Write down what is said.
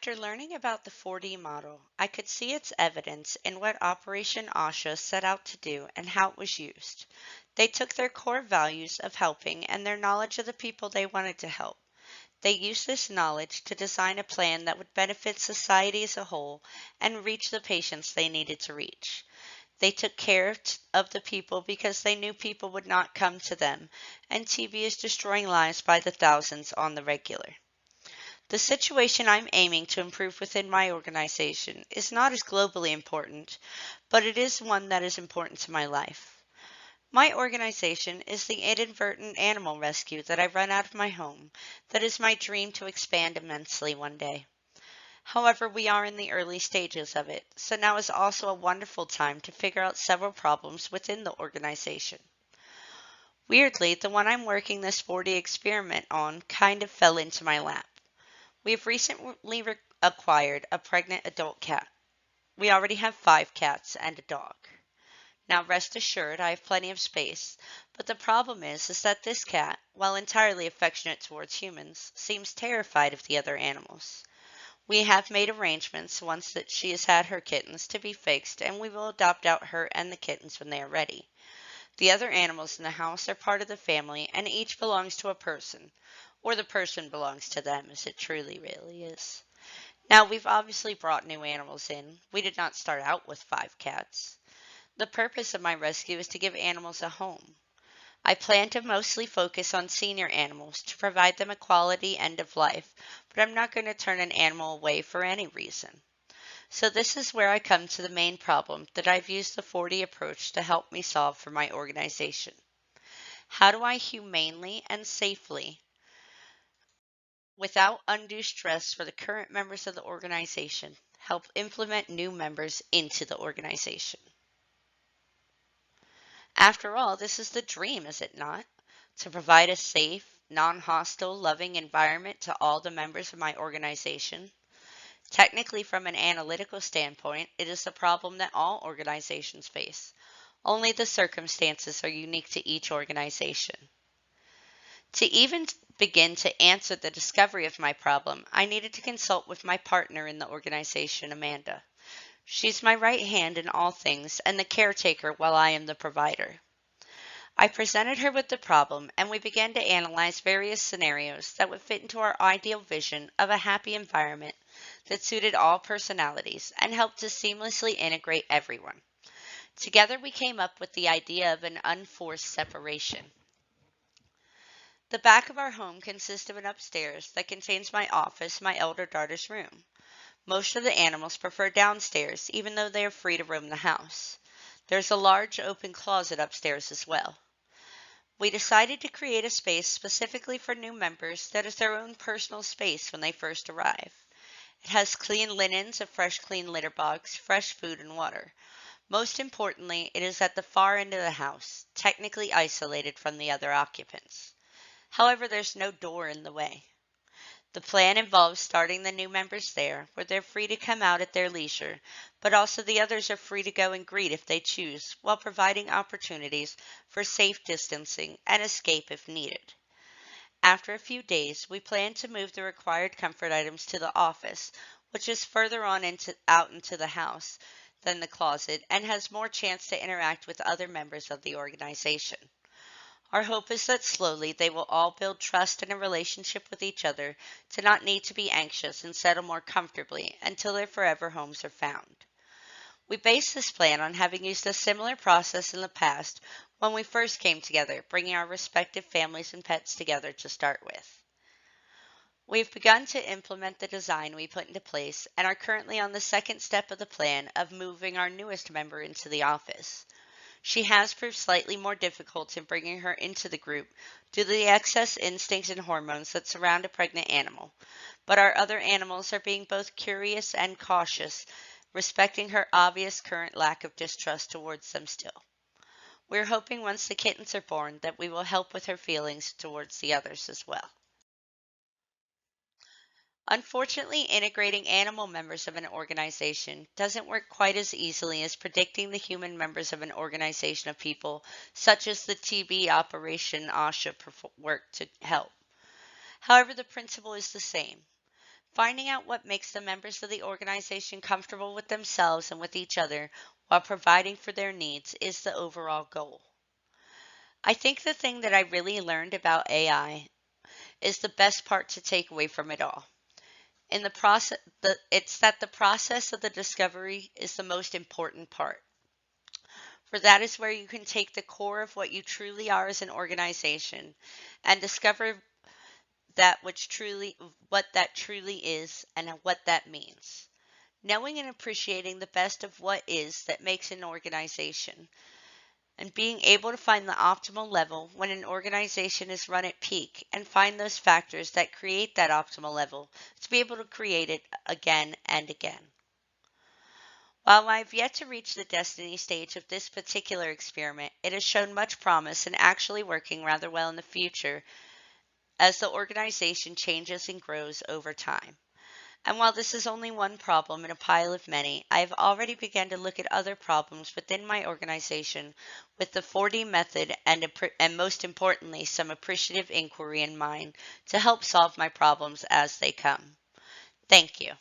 After learning about the 4D model, I could see its evidence in what Operation ASHA set out to do and how it was used. They took their core values of helping and their knowledge of the people they wanted to help. They used this knowledge to design a plan that would benefit society as a whole and reach the patients they needed to reach. They took care of the people because they knew people would not come to them, and TB is destroying lives by the thousands on the regular. The situation I'm aiming to improve within my organization is not as globally important, but it is one that is important to my life. My organization is the inadvertent animal rescue that I run out of my home that is my dream to expand immensely one day. However, we are in the early stages of it, so now is also a wonderful time to figure out several problems within the organization. Weirdly, the one I'm working this 4D experiment on kind of fell into my lap. We have recently acquired a pregnant adult cat. We already have 5 cats and a dog. Now rest assured, I have plenty of space, but the problem is that this cat, while entirely affectionate towards humans, seems terrified of the other animals. We have made arrangements, once that she has had her kittens, to be fixed, and we will adopt out her and the kittens when they are ready. The other animals in the house are part of the family, and each belongs to a person, or the person belongs to them, as it truly really is. Now, we've obviously brought new animals in. We did not start out with 5 cats. The purpose of my rescue is to give animals a home. I plan to mostly focus on senior animals to provide them a quality end of life, but I'm not going to turn an animal away for any reason. So this is where I come to the main problem that I've used the 4D approach to help me solve for my organization. How do I humanely and safely, without undue stress for the current members of the organization, help implement new members into the organization? After all, this is the dream, is it not? To provide a safe, non-hostile, loving environment to all the members of my organization. Technically, from an analytical standpoint, it is a problem that all organizations face. Only the circumstances are unique to each organization. To even begin to answer the discovery of my problem, I needed to consult with my partner in the organization, Amanda. She's my right hand in all things and the caretaker while I am the provider. I presented her with the problem, and we began to analyze various scenarios that would fit into our ideal vision of a happy environment that suited all personalities and helped to seamlessly integrate everyone. Together we came up with the idea of an unforced separation. The back of our home consists of an upstairs that contains my office, my elder daughter's room. Most of the animals prefer downstairs, even though they are free to roam the house. There's a large open closet upstairs as well. We decided to create a space specifically for new members that is their own personal space when they first arrive. It has clean linens, a fresh clean litter box, fresh food and water. Most importantly, it is at the far end of the house, technically isolated from the other occupants. However, there's no door in the way. The plan involves starting the new members there, where they're free to come out at their leisure, but also the others are free to go and greet if they choose, while providing opportunities for safe distancing and escape if needed. After a few days, we plan to move the required comfort items to the office, which is further on out into the house than the closet and has more chance to interact with other members of the organization. Our hope is that slowly they will all build trust and a relationship with each other to not need to be anxious and settle more comfortably until their forever homes are found. We base this plan on having used a similar process in the past when we first came together, bringing our respective families and pets together to start with. We've begun to implement the design we put into place and are currently on the second step of the plan of moving our newest member into the office. She has proved slightly more difficult in bringing her into the group due to the excess instincts and hormones that surround a pregnant animal, but our other animals are being both curious and cautious, respecting her obvious current lack of distrust towards them still. We're hoping once the kittens are born that we will help with her feelings towards the others as well. Unfortunately, integrating animal members of an organization doesn't work quite as easily as predicting the human members of an organization of people, such as the TB Operation ASHA work to help. However, the principle is the same. Finding out what makes the members of the organization comfortable with themselves and with each other while providing for their needs is the overall goal. I think the thing that I really learned about AI is the best part to take away from it all. In the process, it's that the process of the discovery is the most important part. For that is where you can take the core of what you truly are as an organization and discover what that truly is and what that means. Knowing and appreciating the best of what is that makes an organization and being able to find the optimal level when an organization is run at peak and find those factors that create that optimal level to be able to create it again and again. While I've yet to reach the destiny stage of this particular experiment, it has shown much promise in actually working rather well in the future as the organization changes and grows over time. And while this is only one problem in a pile of many, I have already begun to look at other problems within my organization with the 4D method and most importantly, some appreciative inquiry in mind to help solve my problems as they come. Thank you.